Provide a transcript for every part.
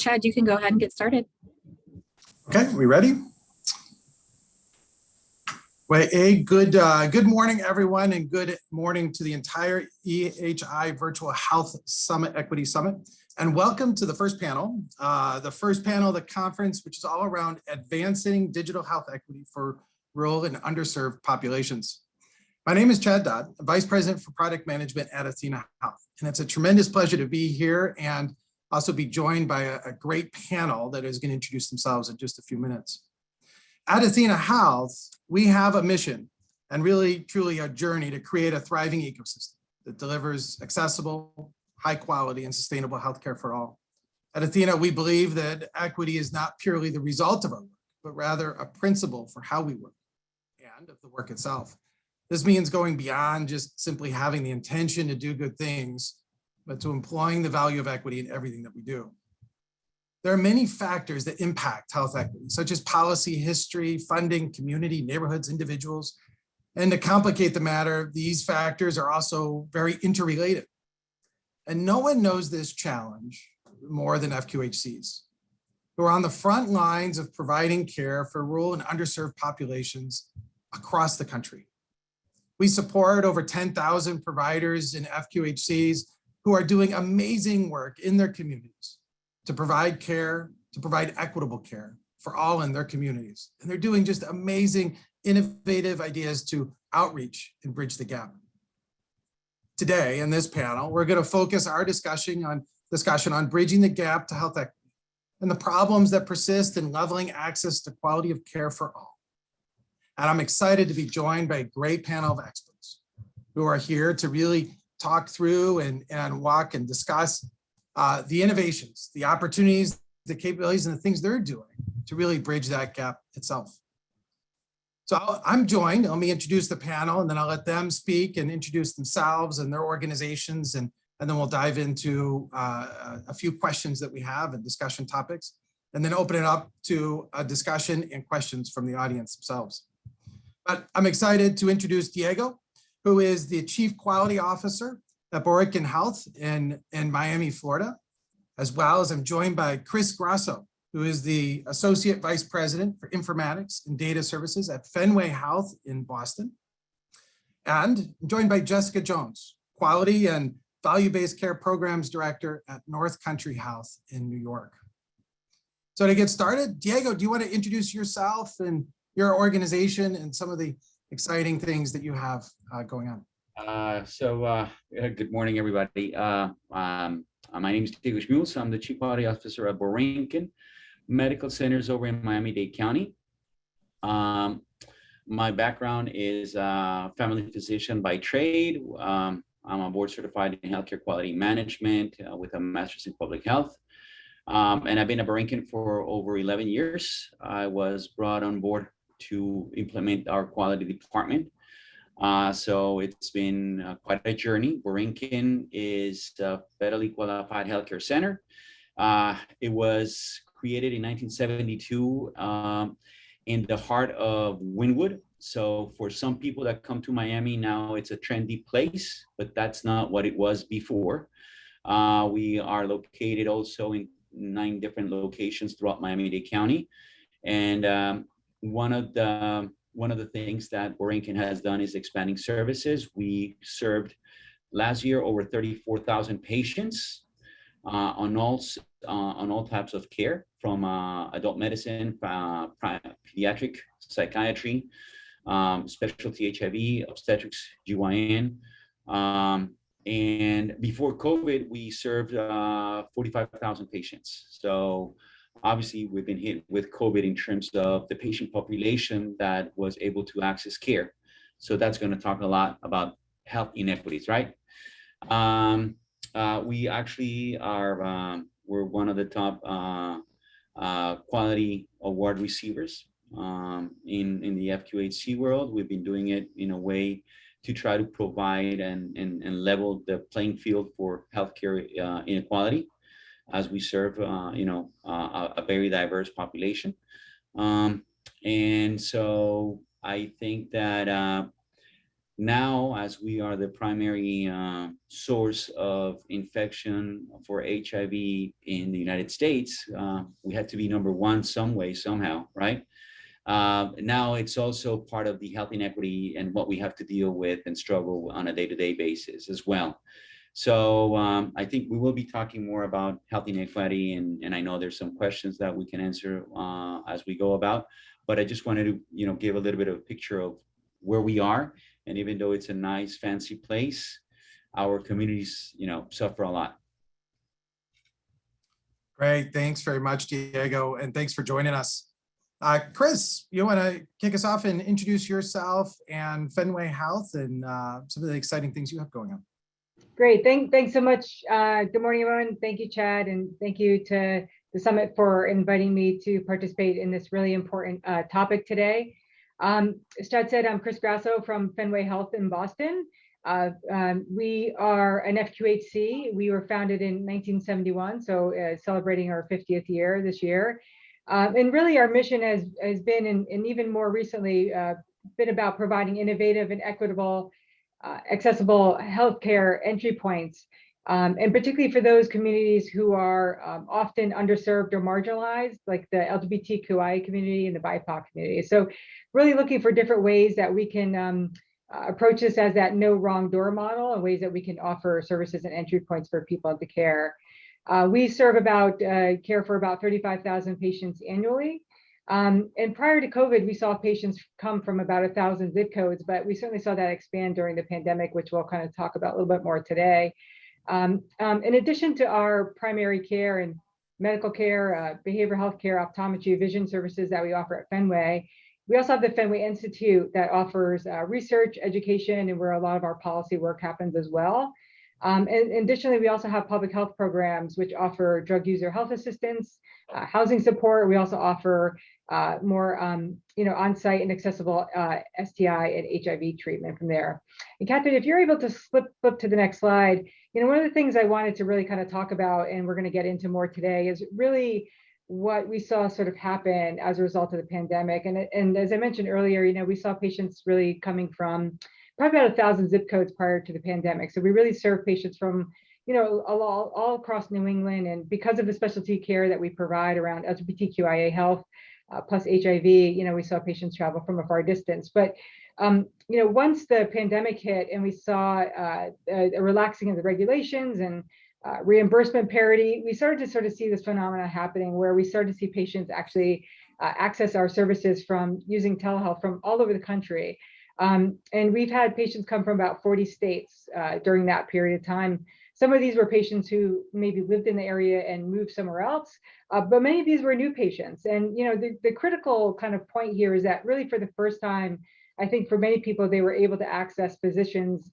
Chad, you can go ahead and get started. Okay, we ready? Well, good morning, everyone, and good morning to the entire EHI Virtual Health Summit, Equity Summit. And welcome to the first panel of the conference, which is all around advancing digital health equity for rural and underserved populations. My name is Chad Dodd, Vice President for Product Management at Athena Health. And it's a tremendous pleasure to be here and also be joined by a great panel that is going to introduce themselves in just a few minutes. At Athena Health, we have a mission and really, truly a journey to create a thriving ecosystem that delivers accessible, high quality, and sustainable healthcare for all. At Athena, we believe that equity is not purely the result of our work, but rather a principle for how we work and of the work itself. This means going beyond just simply having the intention to do good things, but to employing the value of equity in everything that we do. There are many factors that impact health equity, such as policy, history, funding, community, neighborhoods, individuals. And to complicate the matter, these factors are also very interrelated. And no one knows this challenge more than FQHCs, who are on the front lines of providing care for rural and underserved populations across the country. We support over 10,000 providers in FQHCs who are doing amazing work in their communities to provide care, to provide equitable care for all in their communities. And they're doing just amazing, innovative ideas to outreach and bridge the gap. Today, in this panel, we're going to focus our discussion on bridging the gap to health equity and the problems that persist in leveling access to quality of care for all. And I'm excited to be joined by a great panel of experts who are here to really talk through and walk and discuss the innovations, the opportunities, the capabilities, and the things they're doing to really bridge that gap itself. So I'm joined, let me introduce the panel, and then I'll let them speak and introduce themselves and their organizations, and then we'll dive into a few questions that we have and discussion topics, and then open it up to a discussion and questions from the audience themselves. But I'm excited to introduce Diego, who is the Chief Quality Officer at Borinquen Health in Miami, Florida, as well as I'm joined by Chris Grasso, who is the Associate Vice President for Informatics and Data Services at Fenway Health in Boston. And I'm joined by Jessica Jones, Quality and Value-Based Care Programs Director at North Country Health in New York. So to get started, Diego, do you want to introduce yourself and your organization and some of the exciting things that you have going on? Good morning, everybody. My name is Diego Schmuels. I'm the Chief Quality Officer at Borinquen Medical Centers over in Miami-Dade County. My background is family physician by trade. I'm a board certified in healthcare quality management with a master's in public health. And I've been at Borinquen for over 11 years. I was brought on board to implement our quality department. So it's been quite a journey. Borinquen is a federally qualified healthcare center. It was created in 1972 in the heart of Wynwood. So for some people that come to Miami now, it's a trendy place, but that's not what it was before. We are located also in 9 different locations throughout Miami-Dade County. And one of the things that Borinquen has done is expanding services. We served last year over 34,000 patients on all types of care, from adult medicine, pediatric, psychiatry, specialty HIV, obstetrics, GYN. And before COVID, we served 45,000 patients. So obviously, we've been hit with COVID in terms of the patient population that was able to access care. So that's going to talk a lot about health inequities, right? We actually are, we're one of the top quality award receivers in the FQHC world. We've been doing it in a way to try to provide and level the playing field for healthcare inequality, as we serve, a very diverse population. And so I think that Now, as we are the primary source of infection for HIV in the United States, we had to be number one some way, somehow, right? Now it's also part of the health inequity and what we have to deal with and struggle on a day-to-day basis as well. So I think we will be talking more about health inequity, and I know there's some questions that we can answer as we go about, but I just wanted to, give a little bit of a picture of where we are. And even though it's a nice, fancy place, our communities, suffer a lot. Great, thanks very much, Diego, and thanks for joining us. Chris, you want to kick us off and introduce yourself and Fenway Health and some of the exciting things you have going on? Great, thanks so much. Good morning, everyone. Thank you, Chad, and thank you to the Summit for inviting me to participate in this really important topic today. As Chad said, I'm Chris Grasso from Fenway Health in Boston. We are an FQHC. We were founded in 1971, so celebrating our 50th year this year. And really our mission has been, and even more recently, been about providing innovative and equitable accessible healthcare entry points, and particularly for those communities who are often underserved or marginalized, like the LGBTQI community and the BIPOC community. So really looking for different ways that we can approach this as that no wrong door model, and ways that we can offer services and entry points for people into care. We serve care for about 35,000 patients annually. And prior to COVID, we saw patients come from about 1,000 zip codes, but we certainly saw that expand during the pandemic, which we'll kind of talk about a little bit more today. In addition to our primary care and medical care, behavioral health care, optometry, vision services that we offer at Fenway, we also have the Fenway Institute that offers research, education, and where a lot of our policy work happens as well. And additionally, we also have public health programs which offer drug user health assistance, housing support. We also offer more, on-site and accessible STI and HIV treatment from there. And Catherine, if you're able to flip to the next slide, one of the things I wanted to really kind of talk about, and we're going to get into more today, is really what we saw sort of happen as a result of the pandemic. And as I mentioned earlier, we saw patients really coming from probably about 1,000 zip codes prior to the pandemic. So we really serve patients from, all across New England. And because of the specialty care that we provide around LGBTQIA health, plus HIV, we saw patients travel from a far distance. But, once the pandemic hit and we saw a relaxing of the regulations and reimbursement parity, we started to sort of see this phenomena happening where we started to see patients actually access our services from using telehealth from all over the country. And we've had patients come from about 40 states during that period of time. Some of these were patients who maybe lived in the area and moved somewhere else, but many of these were new patients. And the critical kind of point here is that really for the first time, I think for many people, they were able to access physicians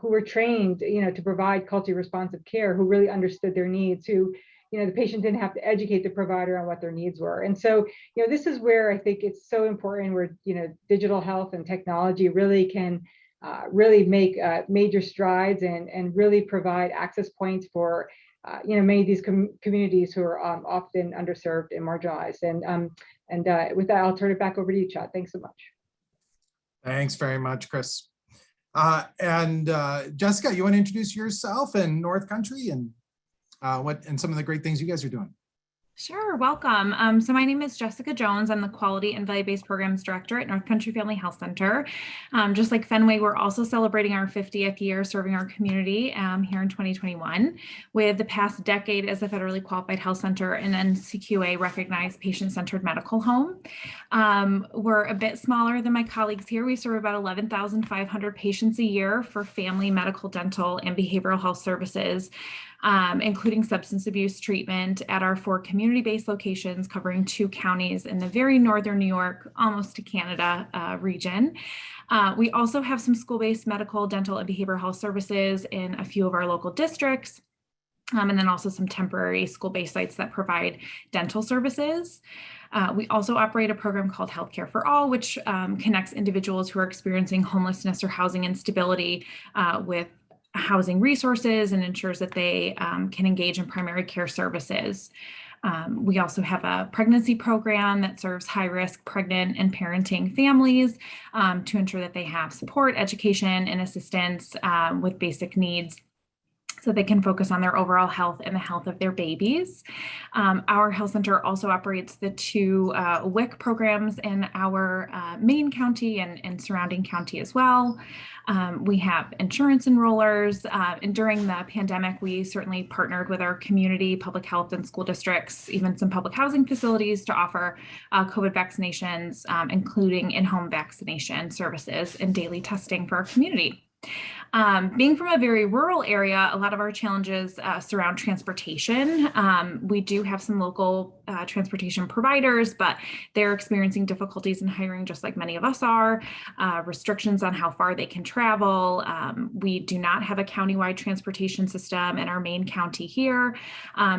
who were trained, to provide culturally responsive care, who really understood their needs, who the patient didn't have to educate the provider on what their needs were. And so, this is where I think it's so important where, digital health and technology really can really make major strides and really provide access points for, many of these communities who are often underserved and marginalized. And with that, I'll turn it back over to you, Chad. Thanks so much. Thanks very much, Chris. And Jessica, you want to introduce yourself and North Country and some of the great things you guys are doing? Sure, welcome. So my name is Jessica Jones. I'm the Quality and Value-Based Programs Director at North Country Family Health Center. Just like Fenway, we're also celebrating our 50th year serving our community here in 2021, with the past decade as a federally qualified health center and NCQA recognized patient-centered medical home. We're a bit smaller than my colleagues here. We serve about 11,500 patients a year for family, medical, dental, and behavioral health services, including substance abuse treatment at our 4 community-based locations covering 2 counties in the very northern New York, almost to Canada region. We also have some school-based medical, dental, and behavioral health services in a few of our local districts, and then also some temporary school-based sites that provide dental services. We also operate a program called Healthcare for All, which connects individuals who are experiencing homelessness or housing instability with housing resources and ensures that they can engage in primary care services. We also have a pregnancy program that serves high-risk pregnant and parenting families to ensure that they have support, education, and assistance with basic needs so they can focus on their overall health and the health of their babies. Our health center also operates the two WIC programs in our main county and surrounding county as well. We have insurance enrollers, and during the pandemic, we certainly partnered with our community, public health and school districts, even some public housing facilities to offer COVID vaccinations, including in-home vaccination services and daily testing for our community. Being from a very rural area, a lot of our challenges surround transportation. We do have some local transportation providers, but they're experiencing difficulties in hiring just like many of us are, restrictions on how far they can travel. We do not have a countywide transportation system in our main county here.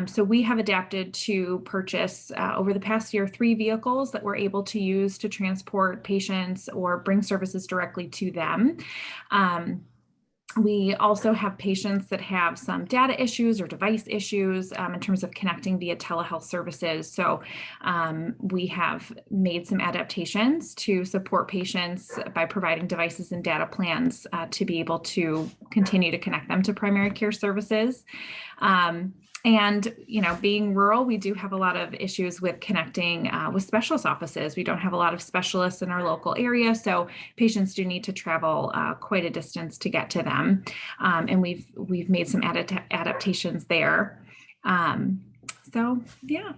So we have adapted to purchase over the past year 3 vehicles that we're able to use to transport patients or bring services directly to them. We also have patients that have some data issues or device issues in terms of connecting via telehealth services. So we have made some adaptations to support patients by providing devices and data plans to be able to continue to connect them to primary care services. And, being rural, we do have a lot of issues with connecting with specialist offices. We don't have a lot of specialists in our local area, so patients do need to travel quite a distance to get to them. And we've made some adaptations there. So, yeah.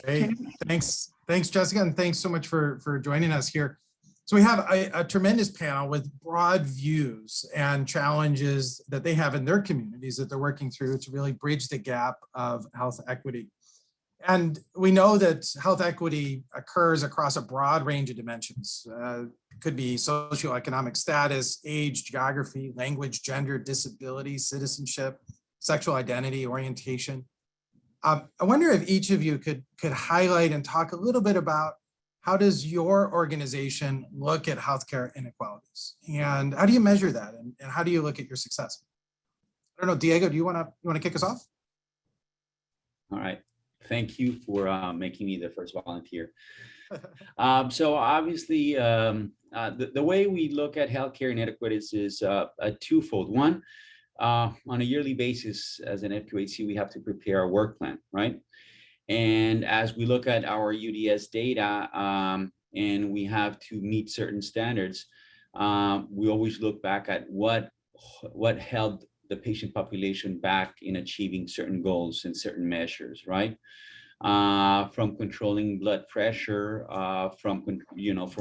Great. Thanks, Jessica, and thanks so much for joining us here. So we have a tremendous panel with broad views and challenges that they have in their communities that they're working through to really bridge the gap of health equity. And we know that health equity occurs across a broad range of dimensions. It could be socioeconomic status, age, geography, language, gender, disability, citizenship, sexual identity, orientation. I wonder if each of you could highlight and talk a little bit about how does your organization look at healthcare inequalities, and how do you measure that, and how do you look at your success? I don't know, Diego, do you want to kick us off? All right, thank you for making me the first volunteer. So obviously, the way we look at healthcare inequities is a twofold. One, on a yearly basis, as an FQHC, we have to prepare a work plan, right? And as we look at our UDS data, and we have to meet certain standards, we always look back at what held the patient population back in achieving certain goals and certain measures, right? From controlling blood pressure, from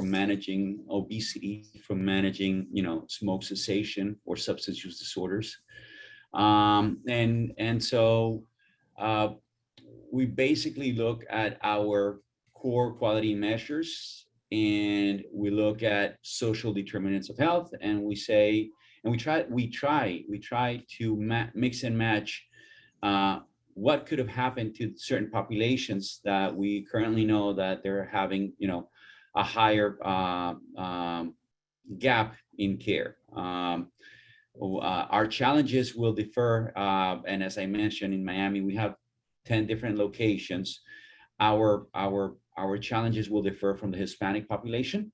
managing obesity, from managing, smoke cessation or substance use disorders. And so we basically look at our core quality measures, and we look at social determinants of health, and we say, and we try to mix and match what could have happened to certain populations that we currently know that they're having, a higher gap in care. Our challenges will differ, and as I mentioned, in Miami, we have 10 different locations. Our challenges will differ from the Hispanic population,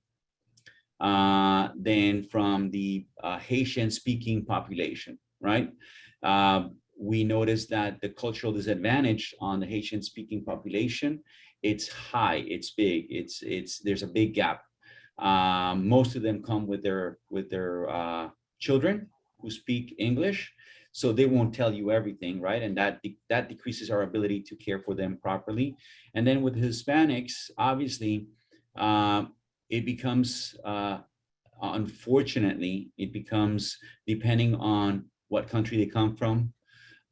than from the Haitian-speaking population, right? We noticed that the cultural disadvantage on the Haitian-speaking population, it's high, it's big, there's a big gap. Most of them come with their children who speak English, so they won't tell you everything, right? And that decreases our ability to care for them properly. And then with Hispanics, obviously, it becomes, unfortunately, depending on what country they come from.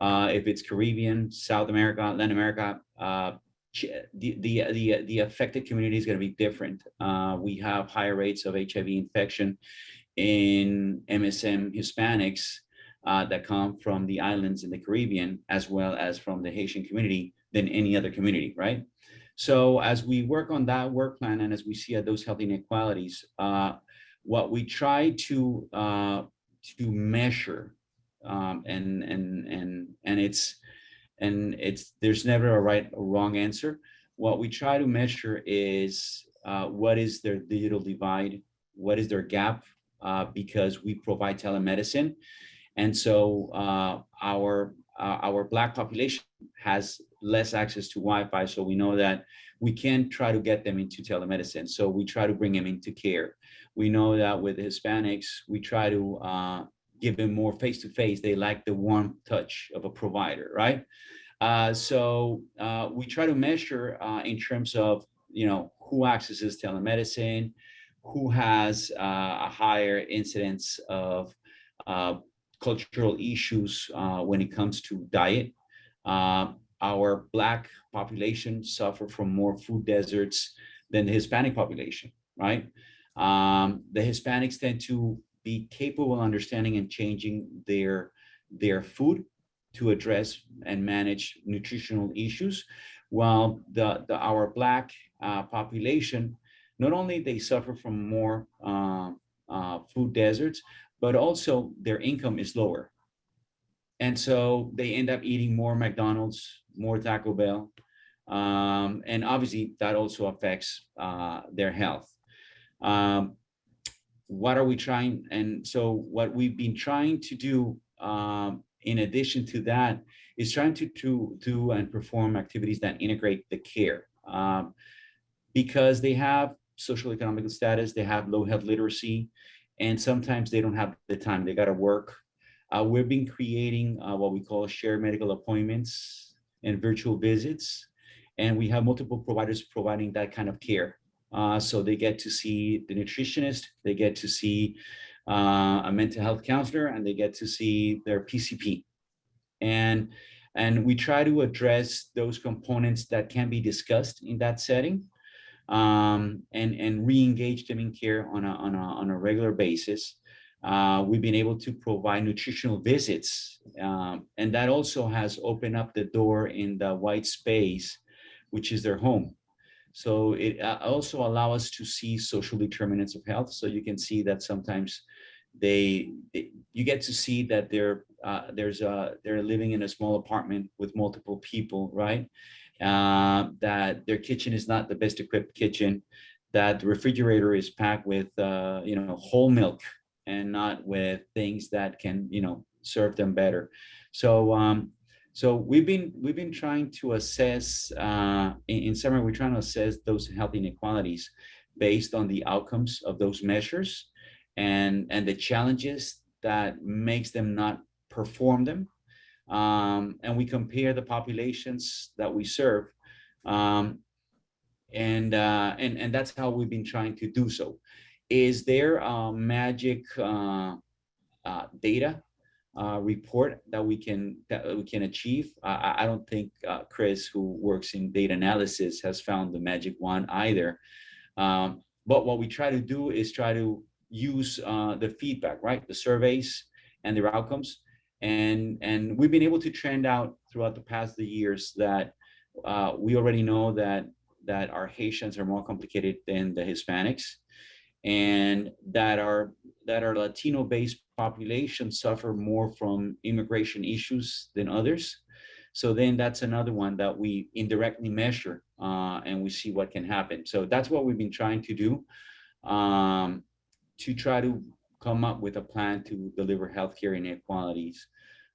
If it's Caribbean, South America, Latin America, the affected community is going to be different. We have higher rates of HIV infection in MSM Hispanics that come from the islands in the Caribbean, as well as from the Haitian community, than any other community, right? So as we work on that work plan, and as we see at those health inequalities, what we try to measure, and and there's never a right or wrong answer. What we try to measure is what is their digital divide, what is their gap, because we provide telemedicine, and so our Black population has less access to Wi-Fi, so we know that we can try to get them into telemedicine. So we try to bring them into care. We know that with Hispanics, we try to give them more face-to-face. They like the warm touch of a provider, right? So we try to measure in terms of, who accesses telemedicine, who has a higher incidence of cultural issues when it comes to diet. Our Black population suffer from more food deserts than the Hispanic population, right? The Hispanics tend to be capable of understanding and changing their food to address and manage nutritional issues, while our Black population, not only they suffer from more food deserts, but also their income is lower. And so they end up eating more McDonald's, more Taco Bell. And obviously that also affects their health. What are we trying? And so what we've been trying to do in addition to that is trying to do and perform activities that integrate the care, because they have social economic status, they have low health literacy, and sometimes they don't have the time, they gotta work. We've been creating what we call shared medical appointments and virtual visits, and we have multiple providers providing that kind of care. So they get to see the nutritionist, they get to see a mental health counselor, and they get to see their PCP. And we try to address those components that can be discussed in that setting, and re-engage them in care on a regular basis. We've been able to provide nutritional visits, and that also has opened up the door in the white space, which is their home. So it also allows us to see social determinants of health. So you can see that sometimes you get to see that they're living in a small apartment with multiple people, right? That their kitchen is not the best equipped kitchen, that the refrigerator is packed with whole milk and not with things that can serve them better. So we've been trying to assess, in summary, we're trying to assess those health inequalities based on the outcomes of those measures and the challenges that makes them not perform them. And we compare the populations that we serve, and that's how we've been trying to do so. Is there a magic data report that we can achieve? I don't think Chris, who works in data analysis, has found the magic one either. But what we try to do is try to use the feedback, right? The surveys and their outcomes. And we've been able to trend out throughout the past years that we already know that our Haitians are more complicated than the Hispanics, and that our Latino-based population suffer more from immigration issues than others. So then that's another one that we indirectly measure, and we see what can happen. So that's what we've been trying to do, to try to come up with a plan to deliver healthcare inequalities.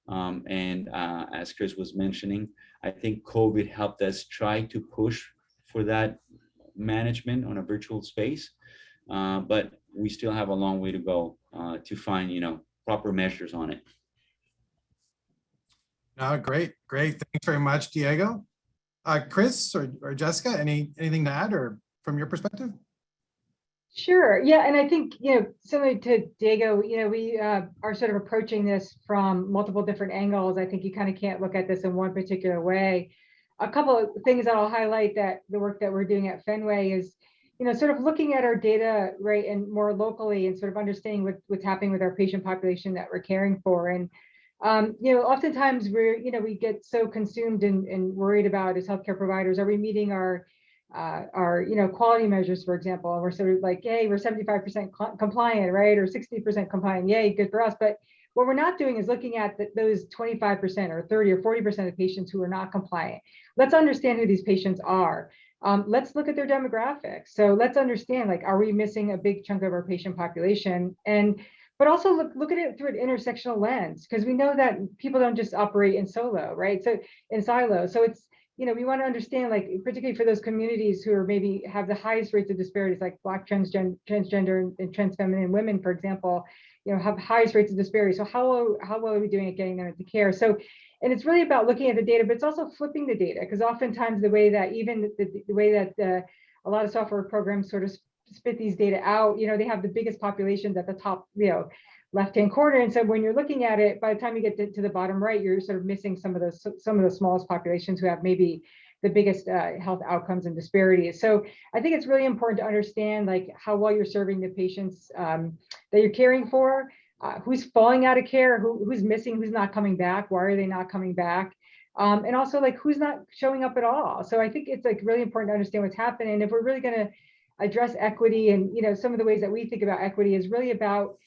And as Chris was mentioning, I think COVID helped us try to push for that management on a virtual space, but we still have a long way to go to find proper measures on it. Great. Thanks very much, Diego. Chris or Jessica, anything to add or from your perspective? Sure. Yeah. And I think, similar to Diego, we are sort of approaching this from multiple different angles. I think you kind of can't look at this in one particular way. A couple of things that I'll highlight that the work that we're doing at Fenway is, sort of looking at our data, right, and more locally and sort of understanding what's happening with our patient population that we're caring for. And, oftentimes we get so consumed and worried about as healthcare providers, are we meeting our quality measures, for example, and we're sort of like, yay, we're 75% compliant, right? Or 60% compliant, yay, good for us. But what we're not doing is looking at those 25% or 30 or 40% of patients who are not compliant. Let's understand who these patients are. Let's look at their demographics. So let's understand, like, are we missing a big chunk of our patient population? But also look at it through an intersectional lens, because we know that people don't just operate in solo, right? So in silos. So it's, we want to understand, like, particularly for those communities who are maybe have the highest rates of disparities, like Black transgender and trans feminine women, for example, have highest rates of disparity. So how well are we doing at getting them into care? So, and it's really about looking at the data, but it's also flipping the data, because oftentimes the way that a lot of software programs sort of spit these data out, they have the biggest populations at the top, left-hand corner. And so when you're looking at it, by the time you get to the bottom right, you're sort of missing some of the smallest populations who have maybe the biggest health outcomes and disparities. So I think it's really important to understand, like, how well you're serving the patients that you're caring for, who's falling out of care, who's missing, who's not coming back, why are they not coming back? And also, like, who's not showing up at all. So I think it's, like, really important to understand what's happening. If we're really going to address equity, and some of the ways that we think about equity is really about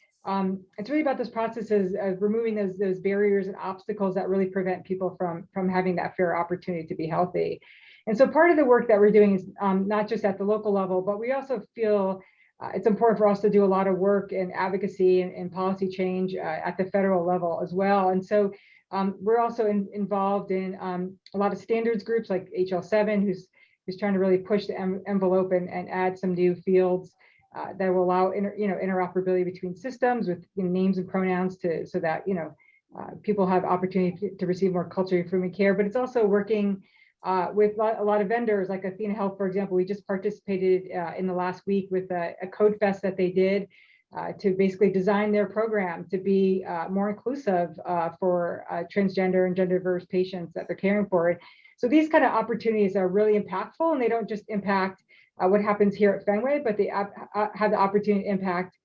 it's really about those processes of removing those barriers and obstacles that really prevent people from having that fair opportunity to be healthy. And so part of the work that we're doing is not just at the local level, but we also feel it's important for us to do a lot of work in advocacy and policy change at the federal level as well. And so we're also involved in a lot of standards groups like HL7, who's trying to really push the envelope and add some new fields that will allow interoperability between systems with names and pronouns so that people have opportunity to receive more culturally affirming care. But it's also working with a lot of vendors like Athena Health, for example. We just participated in the last week with a code fest that they did to basically design their program to be more inclusive for transgender and gender diverse patients that they're caring for. So these kind of opportunities are really impactful, and they don't just impact what happens here at Fenway, but they have the opportunity to impact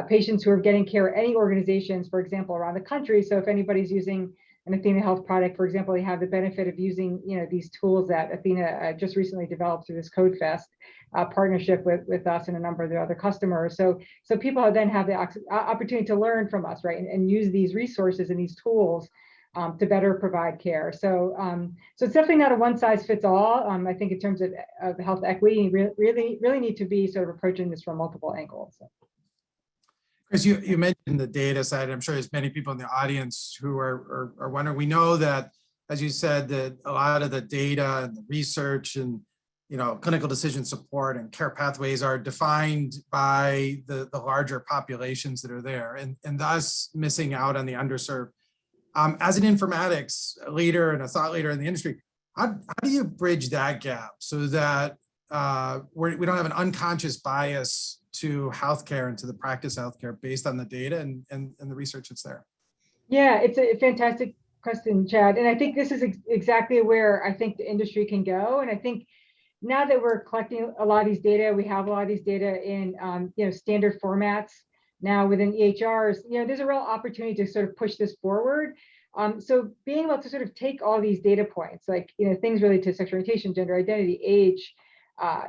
patients who are getting care at any organizations, for example, around the country. So if anybody's using an Athena Health product, for example, they have the benefit of using these tools that Athena just recently developed through this Code Fest partnership with us and a number of the other customers. So people then have the opportunity to learn from us, right, and use these resources and these tools to better provide care. So it's definitely not a one size fits all. I think in terms of health equity, you really need to be sort of approaching this from multiple angles. Chris, you mentioned the data side. I'm sure there's many people in the audience who are wondering. We know that, as you said, that a lot of the data and the research and clinical decision support and care pathways are defined by the larger populations that are there, and thus missing out on the underserved. As an informatics leader and a thought leader in the industry, how do you bridge that gap so that we don't have an unconscious bias to healthcare and to the practice of healthcare based on the data and the research that's there? Yeah, it's a fantastic question, Chad. And I think this is exactly where I think the industry can go. And I think now that we're collecting a lot of these data, we have a lot of these data in standard formats. Now within EHRs, there's a real opportunity to sort of push this forward. So being able to sort of take all these data points, like things related to sexual orientation, gender identity, age,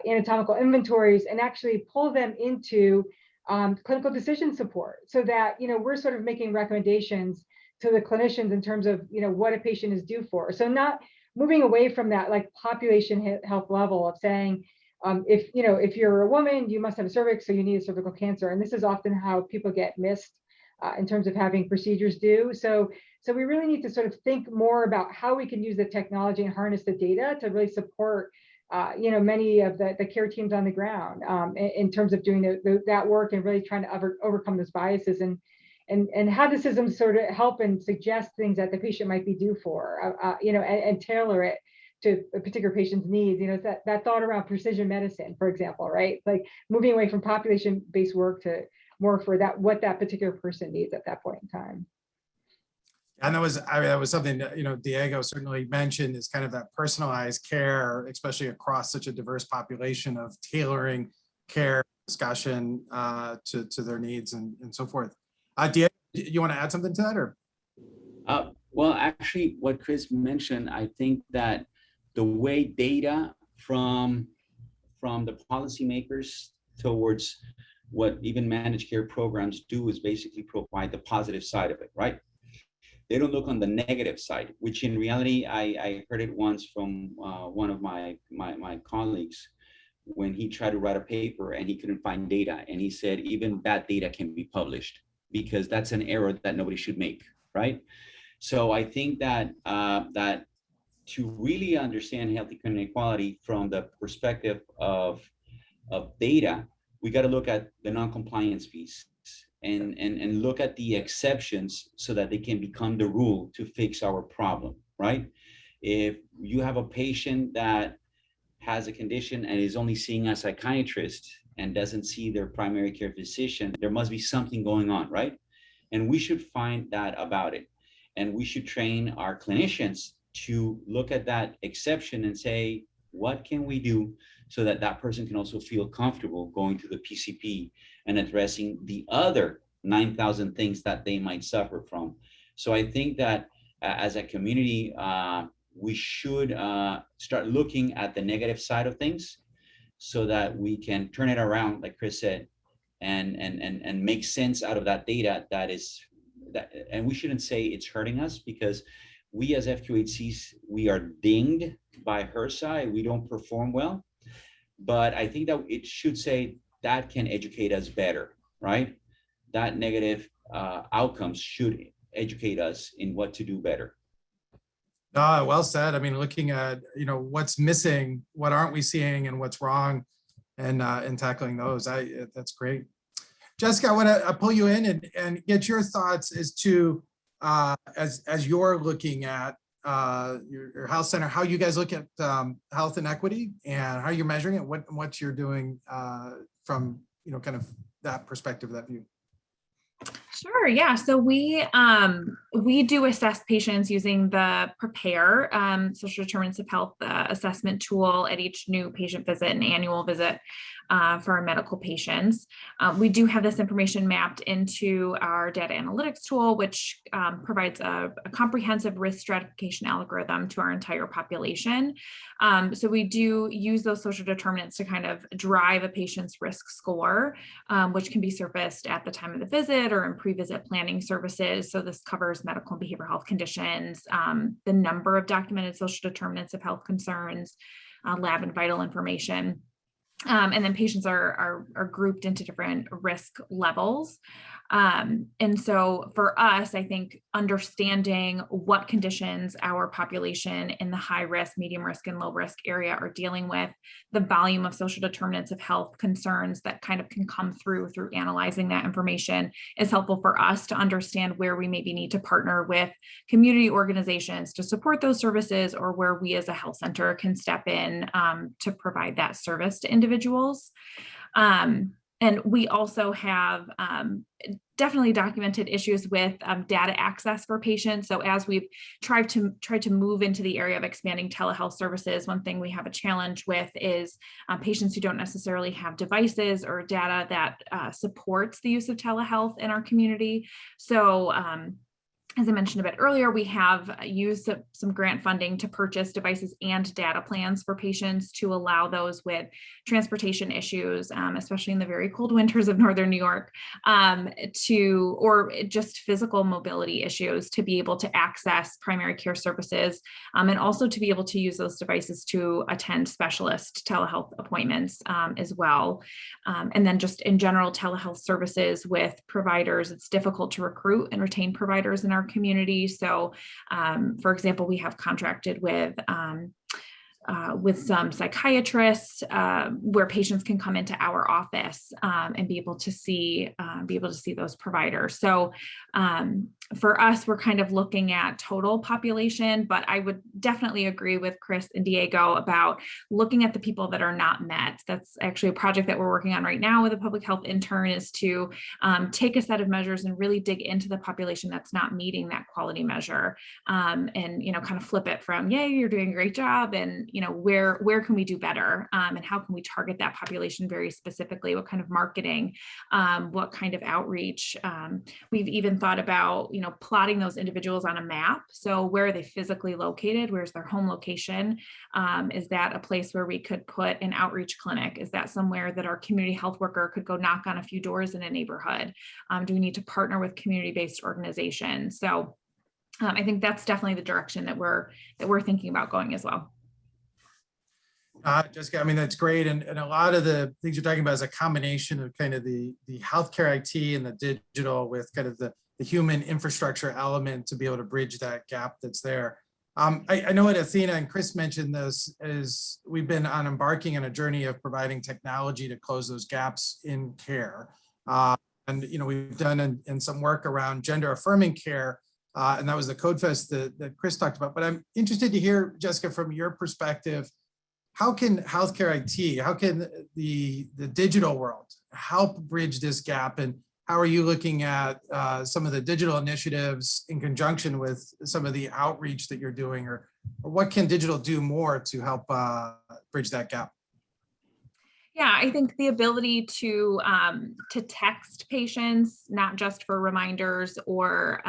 anatomical inventories, and actually pull them into clinical decision support, so that we're sort of making recommendations to the clinicians in terms of what a patient is due for. So not moving away from that like population health level of saying, if you're a woman, you must have a cervix, so you need a cervical cancer. And this is often how people get missed in terms of having procedures due. So we really need to sort of think more about how we can use the technology and harness the data to really support many of the care teams on the ground in terms of doing that work and really trying to overcome those biases and have the systems sort of help and suggest things that the patient might be due for, and tailor it to a particular patient's needs. That thought around precision medicine, for example, right? Like moving away from population-based work to more for what that particular person needs at that point in time. And that was something that Diego certainly mentioned, is kind of that personalized care, especially across such a diverse population, of tailoring care discussion to their needs and so forth. Diego, you want to add something to that, or? Well, actually, what Chris mentioned, I think that the way data from the policymakers towards what even managed care programs do is basically provide the positive side of it, right? They don't look on the negative side, which in reality, I heard it once from one of my colleagues when he tried to write a paper and he couldn't find data. And he said, even bad data can be published because that's an error that nobody should make, right? So I think that that to really understand health equity and equality from the perspective of data, we got to look at the non-compliance piece and look at the exceptions so that they can become the rule to fix our problem, right? If you have a patient that has a condition and is only seeing a psychiatrist and doesn't see their primary care physician, there must be something going on, right? And we should find that about it. And we should train our clinicians to look at that exception and say, what can we do so that that person can also feel comfortable going to the PCP and addressing the other 9,000 things that they might suffer from. So I think that as a community, we should start looking at the negative side of things so that we can turn it around, like Chris said, and make sense out of that data and we shouldn't say it's hurting us, because we as FQHCs, we are dinged by HRSA, we don't perform well. But I think that it should say that can educate us better, right? That negative outcomes should educate us in what to do better. Well said. I mean, looking at, what's missing, what aren't we seeing, and what's wrong, and tackling those. That's great. Jessica, I want to pull you in and get your thoughts as to, as you're looking at your health center, how you guys look at health inequity and how you're measuring it, what you're doing from, kind of that perspective, that view. Sure. Yeah. So we do assess patients using the Prepare social determinants of health assessment tool at each new patient visit and annual visit for our medical patients. We do have this information mapped into our data analytics tool, which provides a comprehensive risk stratification algorithm to our entire population. So we do use those social determinants to kind of drive a patient's risk score, which can be surfaced at the time of the visit or in pre-visit planning services. So this covers medical and behavioral health conditions, the number of documented social determinants of health concerns, lab and vital information. And then patients are grouped into different risk levels. And so for us, I think understanding what conditions our population in the high risk, medium risk, and low risk area are dealing with, the volume of social determinants of health concerns that kind of can come through analyzing that information is helpful for us to understand where we maybe need to partner with community organizations to support those services, or where we as a health center can step in to provide that service to individuals. And we also have definitely documented issues with data access for patients. So as we've tried to move into the area of expanding telehealth services, one thing we have a challenge with is patients who don't necessarily have devices or data that supports the use of telehealth in our community. So as I mentioned a bit earlier, we have used some grant funding to purchase devices and data plans for patients to allow those with transportation issues, especially in the very cold winters of Northern New York, or just physical mobility issues, to be able to access primary care services, and also to be able to use those devices to attend specialist telehealth appointments as well. And then just in general, telehealth services with providers, it's difficult to recruit and retain providers in our community. So, for example, we have contracted with some psychiatrists where patients can come into our office and be able to see those providers. So for us, we're kind of looking at total population, but I would definitely agree with Chris and Diego about looking at the people that are not met. That's actually a project that we're working on right now with a public health intern, is to take a set of measures and really dig into the population that's not meeting that quality measure, and kind of flip it from, yay, you're doing a great job, and where can we do better, and how can we target that population very specifically? What kind of marketing, what kind of outreach? We've even thought about, plotting those individuals on a map. So where are they physically located? Where's their home location? Is that a place where we could put an outreach clinic? Is that somewhere that our community health worker could go knock on a few doors in a neighborhood? Do we need to partner with community-based organizations? So I think that's definitely the direction that we're thinking about going as well. Jessica, I mean, that's great. And a lot of the things you're talking about is a combination of kind of the healthcare IT and the digital with kind of the human infrastructure element to be able to bridge that gap that's there. I know what Athena and Chris mentioned this is we've been embarking on a journey of providing technology to close those gaps in care. And we've done in some work around gender affirming care, and that was the Code Fest that Chris talked about. But I'm interested to hear, Jessica, from your perspective, how can healthcare IT, how can the digital world help bridge this gap? And how are you looking at some of the digital initiatives in conjunction with some of the outreach that you're doing, or what can digital do more to help bridge that gap? Yeah, I think the ability to text patients, not just for reminders or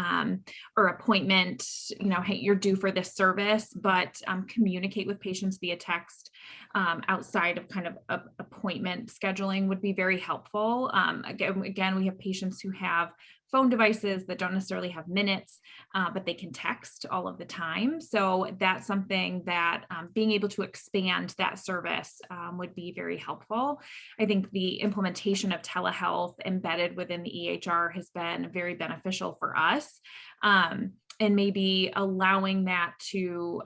appointment, hey, you're due for this service, but communicate with patients via text outside of kind of appointment scheduling would be very helpful. Again, we have patients who have phone devices that don't necessarily have minutes, but they can text all of the time. So that's something that being able to expand that service would be very helpful. I think the implementation of telehealth embedded within the EHR has been very beneficial for us. And maybe allowing that to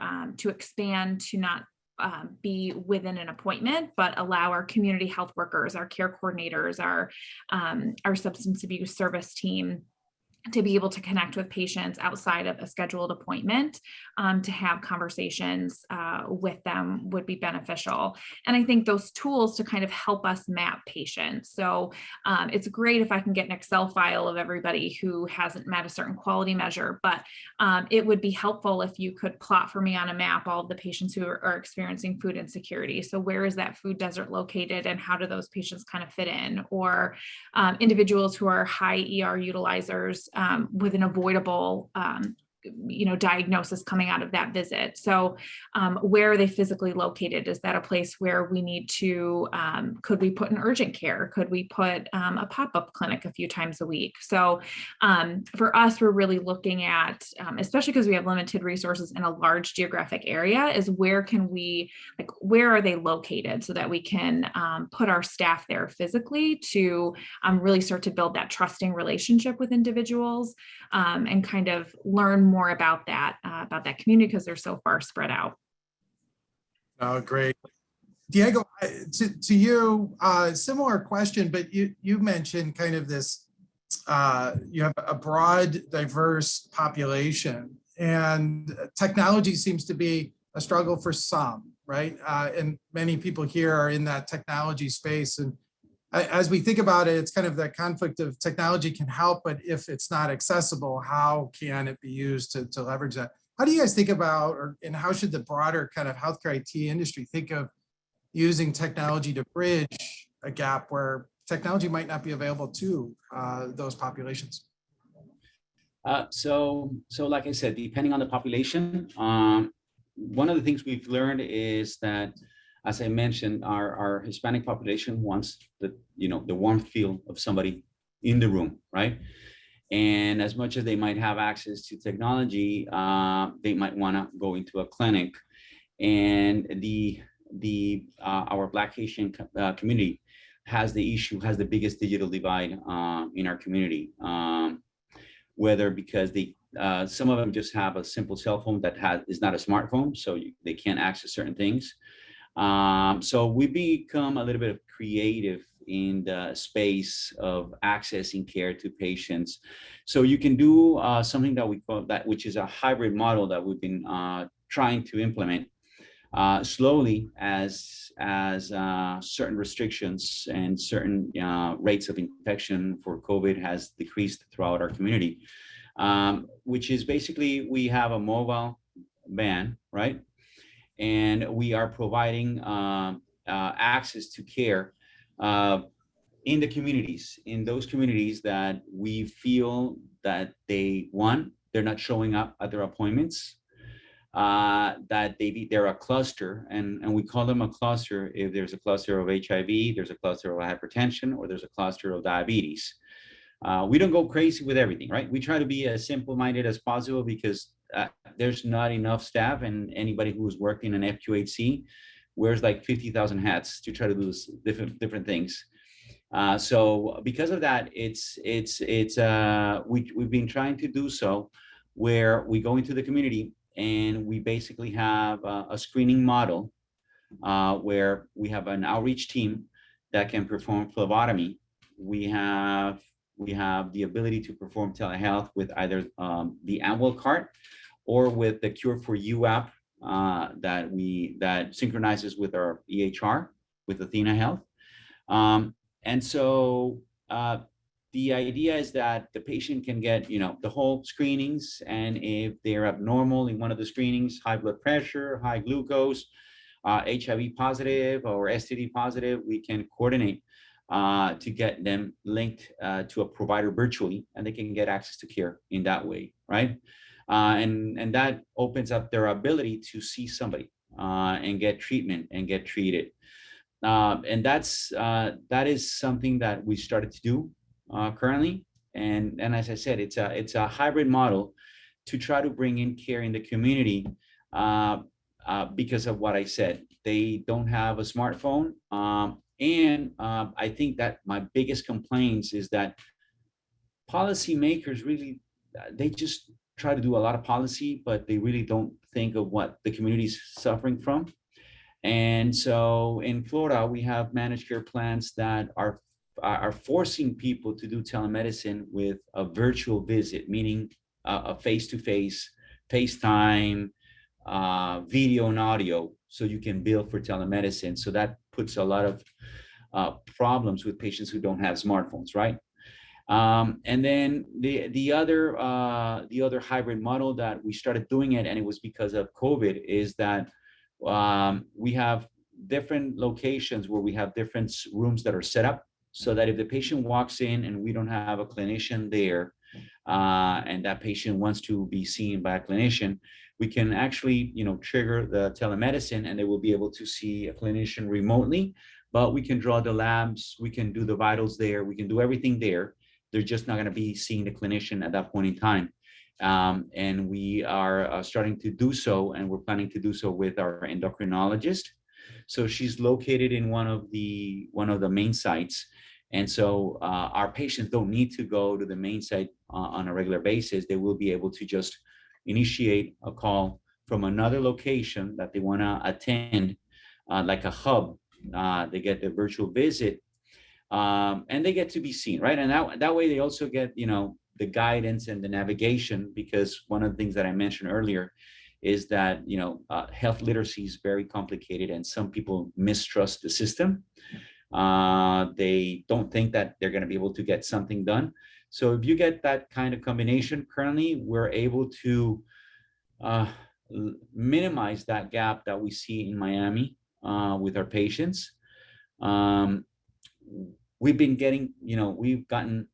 expand to not be within an appointment, but allow our community health workers, our care coordinators, our substance abuse service team to be able to connect with patients outside of a scheduled appointment, to have conversations with them would be beneficial. And I think those tools to kind of help us map patients. So it's great if I can get an Excel file of everybody who hasn't met a certain quality measure, but it would be helpful if you could plot for me on a map all of the patients who are experiencing food insecurity. So where is that food desert located and how do those patients kind of fit in? Or individuals who are high ER utilizers with an avoidable diagnosis coming out of that visit. So where are they physically located? Is that a place where we need to, could we put an urgent care? Could we put a pop-up clinic a few times a week? So for us, we're really looking at, especially because we have limited resources in a large geographic area, is where can we, where are they located so that we can put our staff there physically to really start to build that trusting relationship with individuals and kind of learn more about that community because they're so far spread out. Oh, great. Diego, to you, similar question, but you mentioned kind of this, you have a broad, diverse population, and technology seems to be a struggle for some, right? And many people here are in that technology space. And as we think about it, it's kind of that conflict of technology can help, but if it's not accessible, how can it be used to leverage that? How do you guys think about, and how should the broader kind of healthcare IT industry think of using technology to bridge a gap where technology might not be available to those populations? So like I said, depending on the population, one of the things we've learned is that, as I mentioned, our Hispanic population wants the warm feel of somebody in the room, right? And as much as they might have access to technology, they might want to go into a clinic. And our Black Haitian community has the biggest digital divide in our community. Whether because some of them just have a simple cell phone that is not a smartphone, so they can't access certain things. So we become a little bit creative in the space of accessing care to patients. So you can do something that we call which is a hybrid model that we've been trying to implement slowly as certain restrictions and certain rates of infection for COVID has decreased throughout our community, which is basically we have a mobile van, right? and we are providing access to care in the communities, in those communities that we feel that they're not showing up at their appointments, that they're a cluster, and we call them a cluster if there's a cluster of HIV, there's a cluster of hypertension, or there's a cluster of diabetes. We don't go crazy with everything, right? We try to be as simple-minded as possible because there's not enough staff, and anybody who's working in an FQHC wears like 50,000 hats to try to do different things. So because of that, we've been trying to do so where we go into the community and we basically have a screening model where we have an outreach team that can perform phlebotomy. We have the ability to perform telehealth with either the Amwell cart or with the Cure for You app that synchronizes with our EHR, with Athena Health. And so the idea is that the patient can get, the whole screenings, and if they're abnormal in one of the screenings, high blood pressure, high glucose, HIV positive or STD positive, we can coordinate to get them linked to a provider virtually, and they can get access to care in that way, right? And that opens up their ability to see somebody and get treatment and get treated. And that is something that we started to do currently. And as I said, it's a hybrid model to try to bring in care in the community because of what I said. They don't have a smartphone. And I think that my biggest complaints is that policymakers really, they just try to do a lot of policy, but they really don't think of what the community is suffering from. And so in Florida, we have managed care plans that are forcing people to do telemedicine with a virtual visit, meaning a face-to-face, FaceTime, video and audio, so you can bill for telemedicine. So that puts a lot of problems with patients who don't have smartphones, right? And then the other hybrid model that we started doing it, and it was because of COVID, is that we have different locations where we have different rooms that are set up so that if the patient walks in and we don't have a clinician there, and that patient wants to be seen by a clinician, we can actually, trigger the telemedicine, and they will be able to see a clinician remotely, but we can draw the labs, we can do the vitals there, we can do everything there. They're just not going to be seeing the clinician at that point in time. And we are starting to do so, and we're planning to do so with our endocrinologist. So she's located in one of the main sites. And so our patients don't need to go to the main site on a regular basis. They will be able to just initiate a call from another location that they want to attend, like a hub. They get the virtual visit, and they get to be seen, right? And that way they also get, the guidance and the navigation, because one of the things that I mentioned earlier is that, health literacy is very complicated, and some people mistrust the system. They don't think that they're going to be able to get something done. So if you get that kind of combination, currently we're able to minimize that gap that we see in Miami with our patients. We've been getting, we've gotten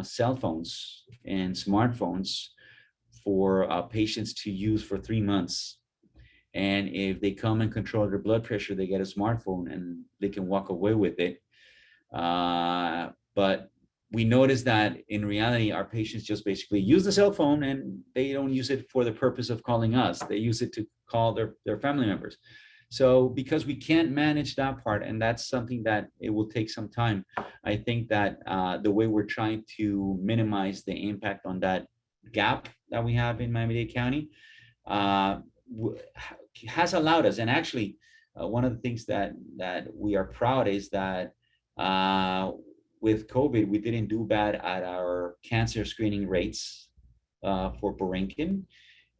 cell phones and smartphones for patients to use for 3 months. And if they come and control their blood pressure, they get a smartphone and they can walk away with it. But we noticed that in reality, our patients just basically use the cell phone, and they don't use it for the purpose of calling us. They use it to call their family members. So because we can't manage that part, and that's something that it will take some time, I think that the way we're trying to minimize the impact on that gap that we have in Miami-Dade County has allowed us. And actually, one of the things that we are proud is that with COVID, we didn't do bad at our cancer screening rates for Borinquen.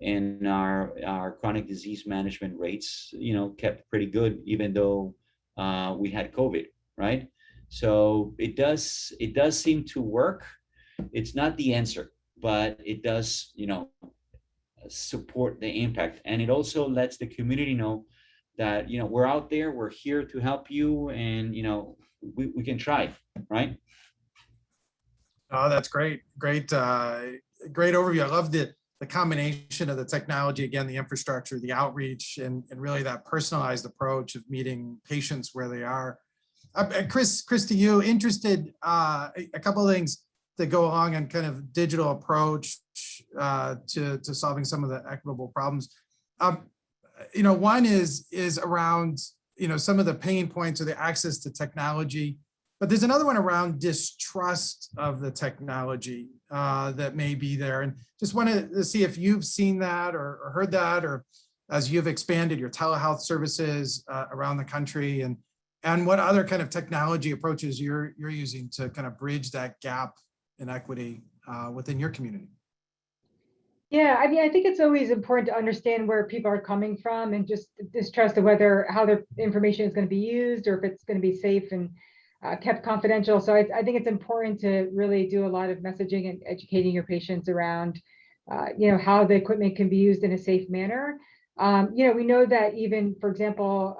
And our chronic disease management rates, kept pretty good, even though we had COVID, right? So it does seem to work. It's not the answer, but it does, support the impact. And it also lets the community know that, we're out there, we're here to help you, and, we can try, right? Oh, that's great. Great overview. I love the combination of the technology, again, the infrastructure, the outreach, and really that personalized approach of meeting patients where they are. Chris, to you, interested a couple of things that go along on kind of digital approach to solving some of the equitable problems. One is around, some of the pain points or the access to technology, but there's another one around distrust of the technology that may be there. And just wanted to see if you've seen that or heard that, or as you've expanded your telehealth services around the country, and what other kind of technology approaches you're using to kind of bridge that gap in equity within your community. Yeah, I mean, I think it's always important to understand where people are coming from and just distrust of how their information is going to be used, or if it's going to be safe and kept confidential. So I think it's important to really do a lot of messaging and educating your patients around, how the equipment can be used in a safe manner. We know that even, for example,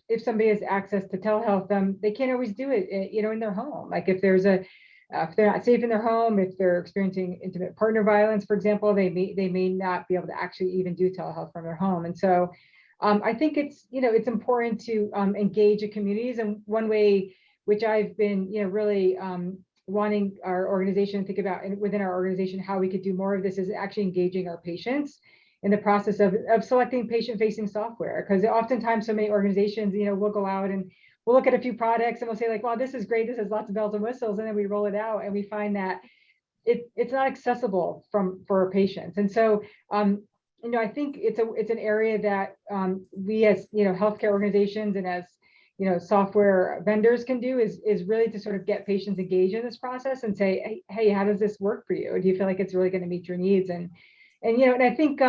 if somebody has access to telehealth, they can't always do it, in their home. Like if they're not safe in their home, if they're experiencing intimate partner violence, for example, they may not be able to actually even do telehealth from their home. And so I think it's important to engage the communities. And one way which I've been really wanting our organization to think about, and within our organization, how we could do more of this, is actually engaging our patients in the process of selecting patient-facing software. Because oftentimes so many organizations, will go out and we'll look at a few products and we'll say like, wow, this is great, this has lots of bells and whistles, and then we roll it out and we find that it's not accessible for our patients. And so I think it's an area that we as healthcare organizations and as software vendors can do is really to sort of get patients engaged in this process and say, hey, how does this work for you? Do you feel like it's really going to meet your needs? And I think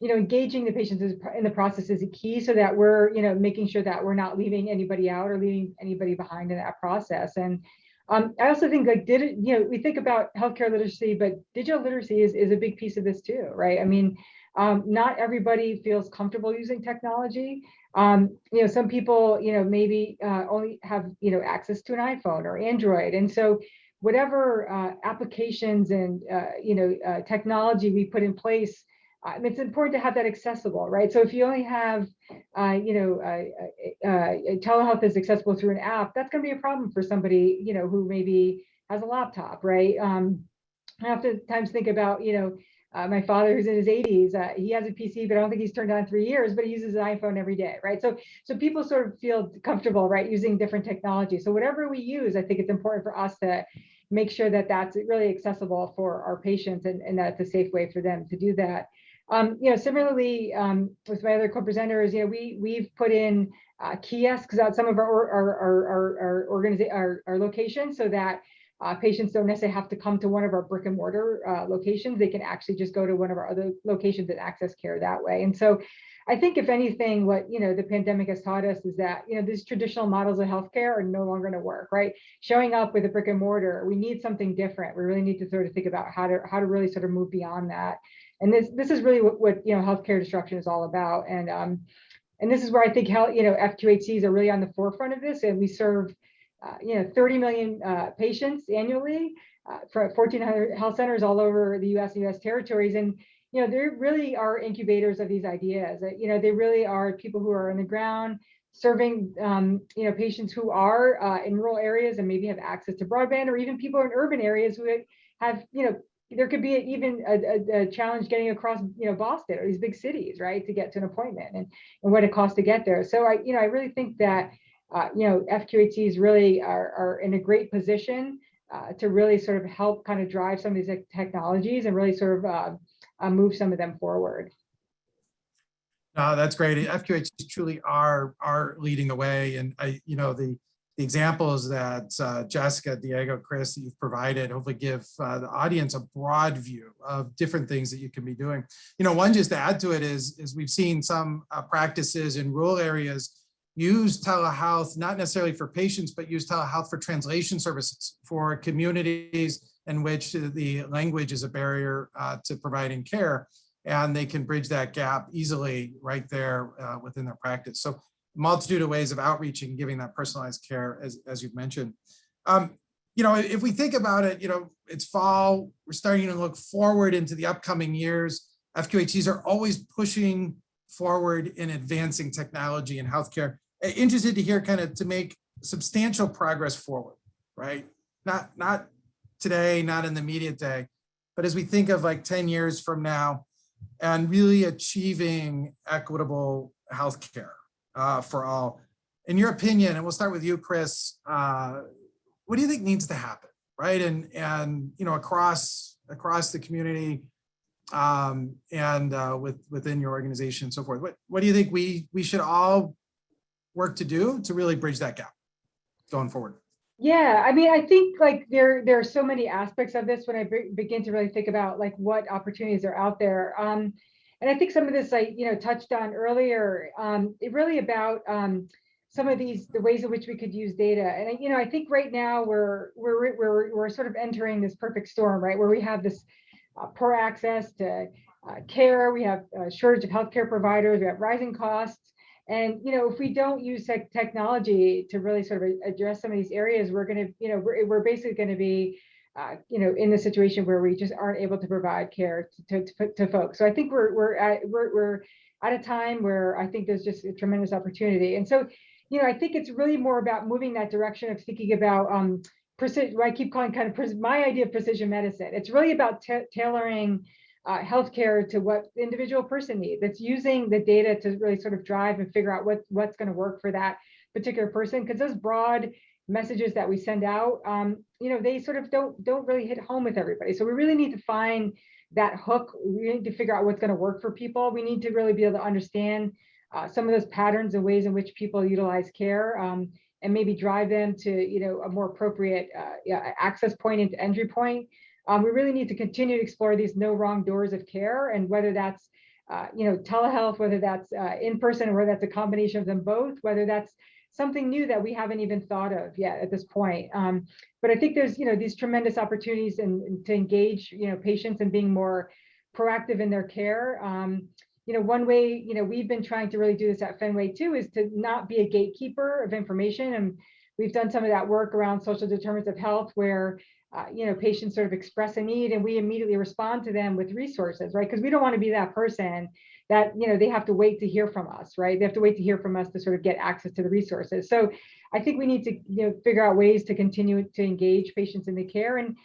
engaging the patients in the process is a key, so that we're making sure that we're not leaving anybody out or leaving anybody behind in that process. And I also think we think about healthcare literacy, but digital literacy is a big piece of this too, right? I mean, not everybody feels comfortable using technology. Some people, maybe only have, access to an iPhone or Android. And so whatever applications and, technology we put in place, it's important to have that accessible, right? So if you only have, telehealth is accessible through an app, that's going to be a problem for somebody, who maybe has a laptop, right? I oftentimes think about, my father, who's in his 80s, he has a PC, but I don't think he's turned on in 3 years, but he uses an iPhone every day, right? So people sort of feel comfortable, right, using different technology. So whatever we use, I think it's important for us to make sure that that's really accessible for our patients, and that's a safe way for them to do that. Similarly, with my other co-presenters, we've put in kiosks at some of our locations, so that patients don't necessarily have to come to one of our brick and mortar locations. They can actually just go to one of our other locations and access care that way. And so I think, if anything, what the pandemic has taught us is that these traditional models of healthcare are no longer going to work, right? Showing up with a brick and mortar, we need something different. We really need to sort of think about how to really sort of move beyond that. And this is really what healthcare disruption is all about. And this is where I think FQHCs are really on the forefront of this. And we serve 30 million patients annually for 1,400 health centers all over the US and US territories. And they really are incubators of these ideas. They really are people who are on the ground serving patients who are in rural areas and maybe have access to broadband, or even people in urban areas who have there could be even a challenge getting across Boston or these big cities, right, to get to an appointment, and what it costs to get there. So I really think that FQHCs really are in a great position to really sort of help kind of drive some of these technologies and really sort of move some of them forward. That's great. FQHCs truly are leading the way, and the examples that Jessica, Diego, Chris, that you've provided hopefully give the audience a broad view of different things that you can be doing. One just to add to it is we've seen some practices in rural areas use telehealth, not necessarily for patients, but use telehealth for translation services for communities in which the language is a barrier to providing care. and they can bridge that gap easily right there within their practice. So multitude of ways of outreach and giving that personalized care, as you've mentioned. If we think about it, it's fall, we're starting to look forward into the upcoming years. FQHCs are always pushing forward in advancing technology in healthcare. Interested to hear kind of to make substantial progress forward, right? Not today, not in the immediate day, but as we think of like 10 years from now and really achieving equitable healthcare for all. In your opinion, and we'll start with you, Chris, what do you think needs to happen, right? And across the community within your organization and so forth. What do you think we should all work to do to really bridge that gap going forward? Yeah, I mean, I think like there are so many aspects of this when I begin to really think about like what opportunities are out there. And I think some of this I touched on earlier. It really about some of the ways in which we could use data. And I think right now we're sort of entering this perfect storm, right, where we have this poor access to care, we have a shortage of healthcare providers, we have rising costs. And if we don't use technology to really sort of address some of these areas, we're going to, we're basically going to be, in the situation where we just aren't able to provide care to folks. So I think we're at a time where I think there's just a tremendous opportunity. And so, I think it's really more about moving that direction of thinking about precision. I keep calling kind of my idea of precision medicine. It's really about tailoring healthcare to what the individual person needs. It's using the data to really sort of drive and figure out what's going to work for that particular person. Because those broad messages that we send out, they sort of don't really hit home with everybody. So we really need to find that hook. We need to figure out what's going to work for people. We need to really be able to understand some of those patterns and ways in which people utilize care, and maybe drive them to a more appropriate access point and entry point. We really need to continue to explore these no wrong doors of care, and whether that's telehealth, whether that's in person, or whether that's a combination of them both, whether that's something new that we haven't even thought of yet at this point. But I think there's these tremendous opportunities and to engage patients and being more proactive in their care. One way we've been trying to really do this at Fenway too is to not be a gatekeeper of information, and we've done some of that work around social determinants of health where patients sort of express a need and we immediately respond to them with resources, right? Because we don't want to be that person that, they have to wait to hear from us, right? They have to wait to hear from us to sort of get access to the resources. So I think we need to, figure out ways to continue to engage patients in the care. And,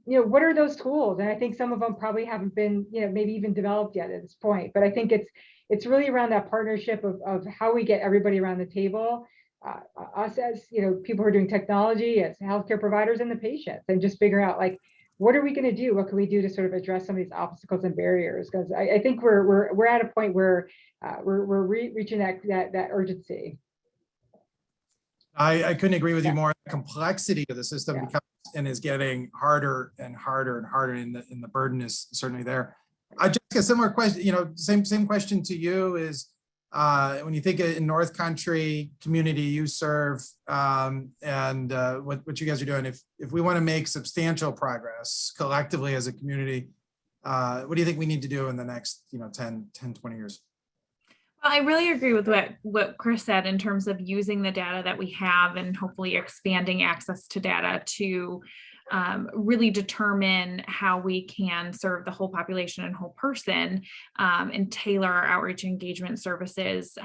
what are those tools? And I think some of them probably haven't been, maybe even developed yet at this point. But I think it's really around that partnership of how we get everybody around the table, us as people who are doing technology, as healthcare providers, and the patients, and just figure out like what are we going to do? What can we do to sort of address some of these obstacles and barriers? Because I think we're at a point where we're reaching that urgency. I couldn't agree with you more. The complexity of the system becomes and is getting harder and harder and harder, and the burden is certainly there. Just a similar question, same question to you is, when you think in North Country community you serve, and what you guys are doing, if we want to make substantial progress collectively as a community, what do you think we need to do in the next 10, 20 years? Well, I really agree with what Chris said in terms of using the data that we have and hopefully expanding access to data to really determine how we can serve the whole population and whole person, and tailor our outreach engagement services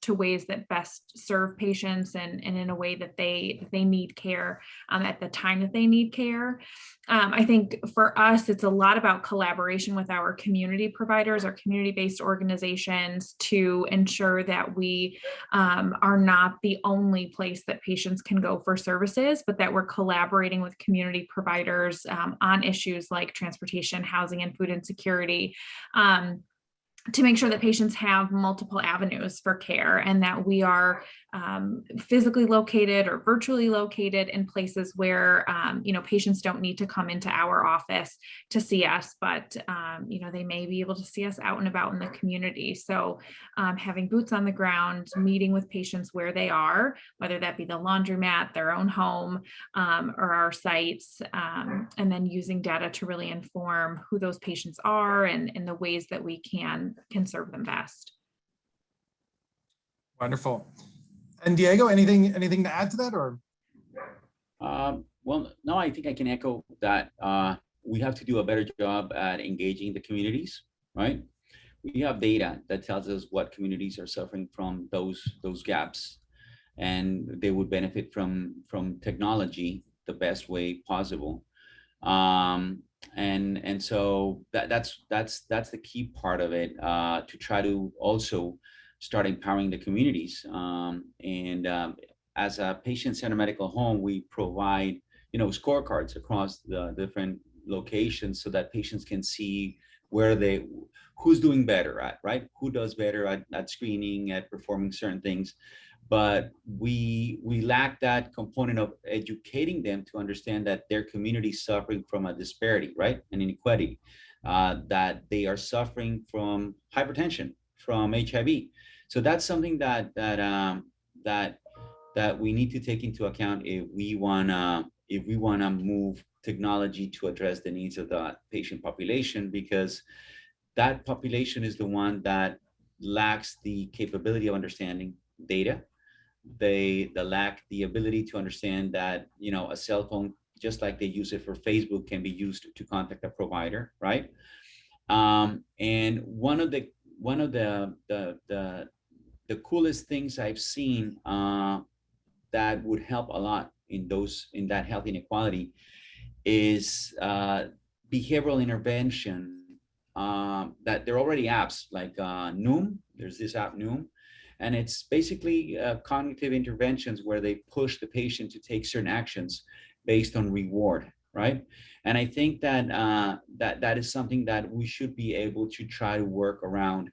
to ways that best serve patients and in a way that they need care at the time that they need care. I think for us, it's a lot about collaboration with our community providers, our community-based organizations, to ensure that we are not the only place that patients can go for services, but that we're collaborating with community providers on issues like transportation, housing, and food insecurity. to make sure that patients have multiple avenues for care and that we are physically located or virtually located in places where, patients don't need to come into our office to see us, but, they may be able to see us out and about in the community. So having boots on the ground, meeting with patients where they are, whether that be the laundromat, their own home, or our sites, and then using data to really inform who those patients are and the ways that we can serve them best. Wonderful. And Diego, anything to add to that, or? Well, no, I think I can echo that. We have to do a better job at engaging the communities, right? We have data that tells us what communities are suffering from those gaps, and they would benefit from technology the best way possible. And so that's the key part of it, to try to also start empowering the communities. As a patient-centered medical home, we provide, scorecards across the different locations so that patients can see who's doing better at, right? Who does better at screening, at performing certain things. But we lack that component of educating them to understand that their community is suffering from a disparity, right? An inequity, that they are suffering from hypertension, from HIV. So that's something that we need to take into account if we wanna move technology to address the needs of the patient population, because that population is the one that lacks the capability of understanding data. They lack the ability to understand that, a cell phone, just like they use it for Facebook, can be used to contact a provider, right? And one of the coolest things I've seen that would help a lot in that health inequality is behavioral intervention. That there are already apps like Noom. There's this app Noom. And it's basically cognitive interventions where they push the patient to take certain actions based on reward, right? And I think that that is something that we should be able to try to work around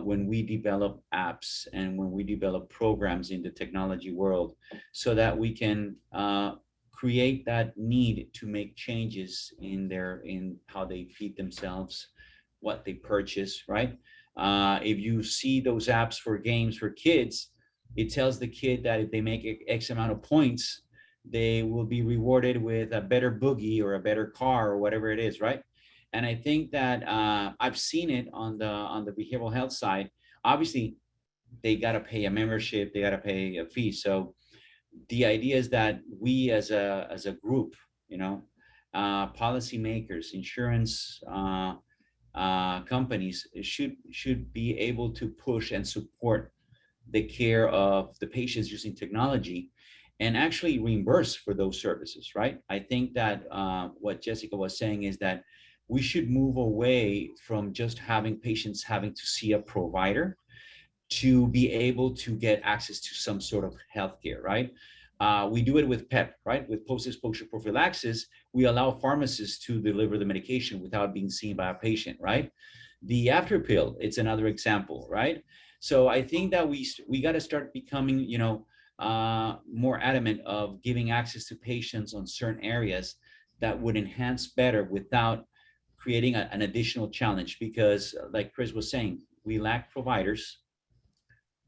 when we develop apps and when we develop programs in the technology world, so that we can create that need to make changes in how they feed themselves, what they purchase, right? If you see those apps for games for kids, it tells the kid that if they make X amount of points, they will be rewarded with a better boogie or a better car or whatever it is, right? And I think that I've seen it on the behavioral health side. Obviously, they got to pay a membership, they got to pay a fee. So the idea is that we as a group, policymakers, insurance companies should be able to push and support the care of the patients using technology and actually reimburse for those services, right? I think that what Jessica was saying is that we should move away from just having patients having to see a provider to be able to get access to some sort of healthcare, right? We do it with PEP, right? With post-exposure prophylaxis, we allow pharmacists to deliver the medication without being seen by a patient, right? The after pill, it's another example, right? So I think that we got to start becoming, more adamant of giving access to patients on certain areas that would enhance better without creating an additional challenge. Because like Chris was saying, we lack providers,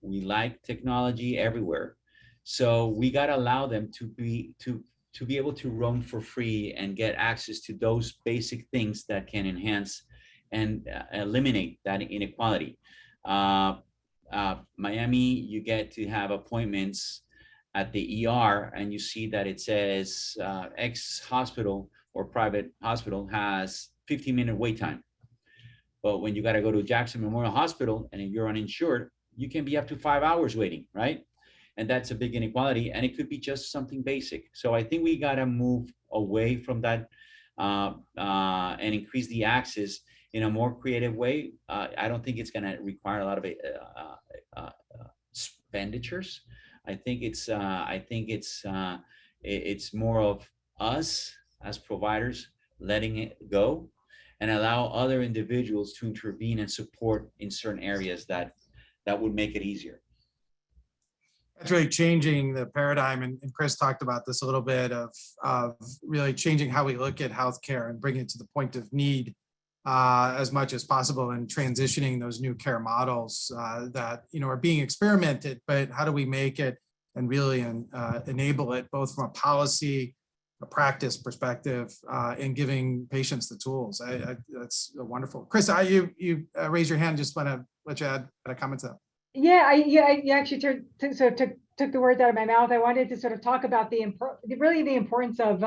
we lack technology everywhere. So we got to allow them to be able to roam for free and get access to those basic things that can enhance and eliminate that inequality. Miami, you get to have appointments at the ER and you see that it says X hospital or private hospital has 15-minute wait time. But when you got to go to Jackson Memorial Hospital and if you're uninsured, you can be up to 5 hours waiting, right? And that's a big inequality, and it could be just something basic. So I think we got to move away from that and increase the access in a more creative way. I don't think it's going to require a lot of expenditures. I think it's more of us as providers letting it go and allow other individuals to intervene and support in certain areas that would make it easier. That's really changing the paradigm, and Chris talked about this a little bit of really changing how we look at healthcare and bringing it to the point of need as much as possible, and transitioning those new care models that are being experimented. But how do we make it and really enable it both from a policy, a practice perspective, and giving patients the tools? That's wonderful. Chris, you raised your hand. Just want to let you add a comment to that. Yeah, you actually took the words out of my mouth. I wanted to sort of talk about the importance of,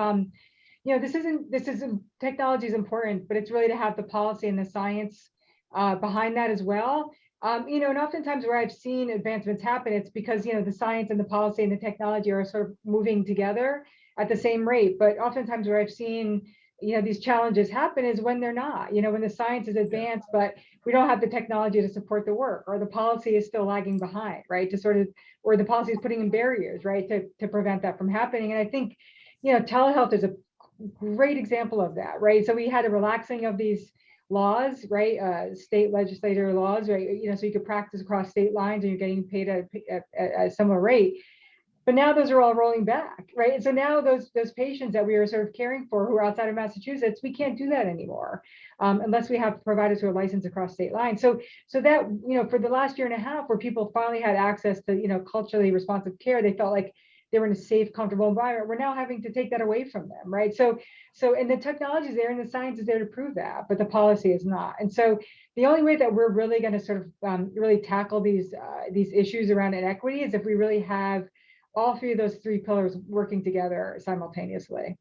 technology is important, but it's really to have the policy and the science behind that as well. And oftentimes where I've seen advancements happen, it's because, the science and the policy and the technology are sort of moving together at the same rate. But oftentimes where I've seen, these challenges happen is when they're not, when the science is advanced, but we don't have the technology to support the work, or the policy is still lagging behind, right? Or the policy is putting in barriers, right, to prevent that from happening. And I think, telehealth is a great example of that, right? So we had a relaxing of these laws, right? State legislator laws, right? So you could practice across state lines and you're getting paid at a similar rate. But now those are all rolling back, right? And so now those patients that we are sort of caring for who are outside of Massachusetts, we can't do that anymore unless we have providers who are licensed across state lines. So that, for the last year and a half, where people finally had access to, culturally responsive care, they felt like they were in a safe, comfortable environment. We're now having to take that away from them, right? So and the technology is there and the science is there to prove that, but the policy is not. And so the only way that we're really going to sort of really tackle these issues around inequity is if we really have all three of those three pillars working together simultaneously.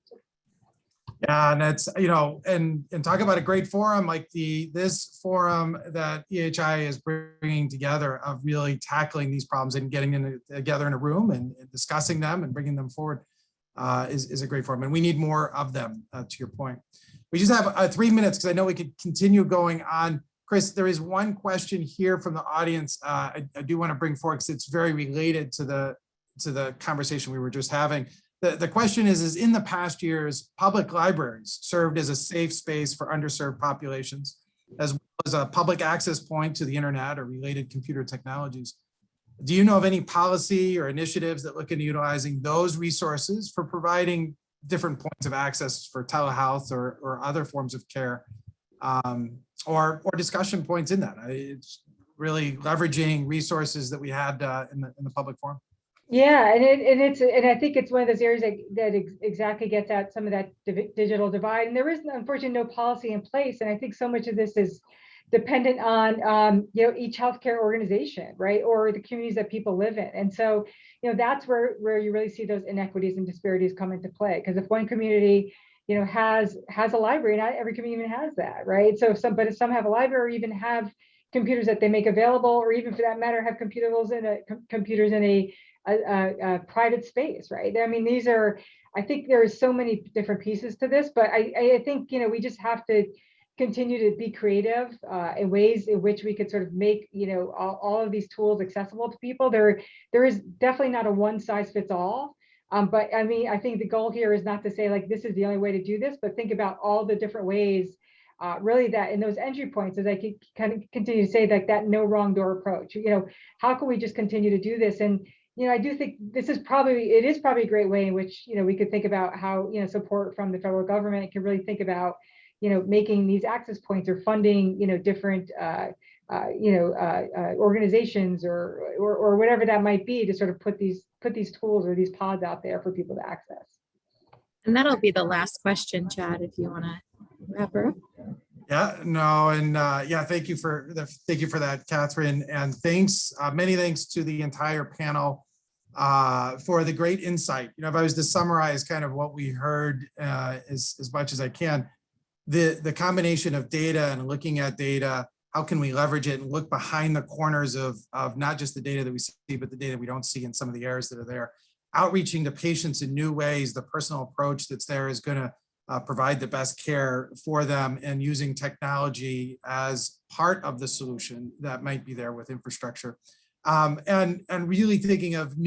Yeah, and that's, and talk about a great forum like this forum that EHI is bringing together, of really tackling these problems and getting together in a room and discussing them and bringing them forward is a great forum. And we need more of them, to your point. We just have 3 minutes because I know we could continue going on. Chris, there is one question here from the audience I do want to bring forward because it's very related to the conversation we were just having. The question is in the past years, public libraries served as a safe space for underserved populations, as well as a public access point to the internet or related computer technologies. Do you know of any policy or initiatives that look into utilizing those resources for providing different points of access for telehealth or other forms of care, or discussion points in that? It's really leveraging resources that we had in the public forum. Yeah, and I think it's one of those areas that exactly gets at some of that digital divide. And there is unfortunately no policy in place. And I think so much of this is dependent on each healthcare organization, right, or the communities that people live in. And so that's where you really see those inequities and disparities come into play. Because if one community has a library, not every community even has that, right? So if some have a library, or even have computers that they make available, or even for that matter have computers in a private space, right? I mean, I think there's so many different pieces to this, but I think, we just have to continue to be creative in ways in which we could sort of make, all of these tools accessible to people. There is definitely not a one size fits all. But I mean, I think the goal here is not to say like, this is the only way to do this, but think about all the different ways really that in those entry points, as I could kind of continue to say, like that no wrong door approach, how can we just continue to do this? And I do think it is probably a great way in which, we could think about how, support from the federal government can really think about, making these access points or funding, different, organizations or whatever that might be to sort of put these tools or these pods out there for people to access. And that'll be the last question, Chad, if you want to wrap her up. Yeah, no, and thank you for that, Catherine, and many thanks to the entire panel for the great insight. If I was to summarize kind of what we heard as much as I can, the combination of data and looking at data, how can we leverage it and look behind the corners of not just the data that we see, but the data we don't see in some of the areas that are there, outreaching to patients in new ways. The personal approach that's there is going to provide the best care for them, and using technology as part of the solution that might be there with infrastructure, and really thinking of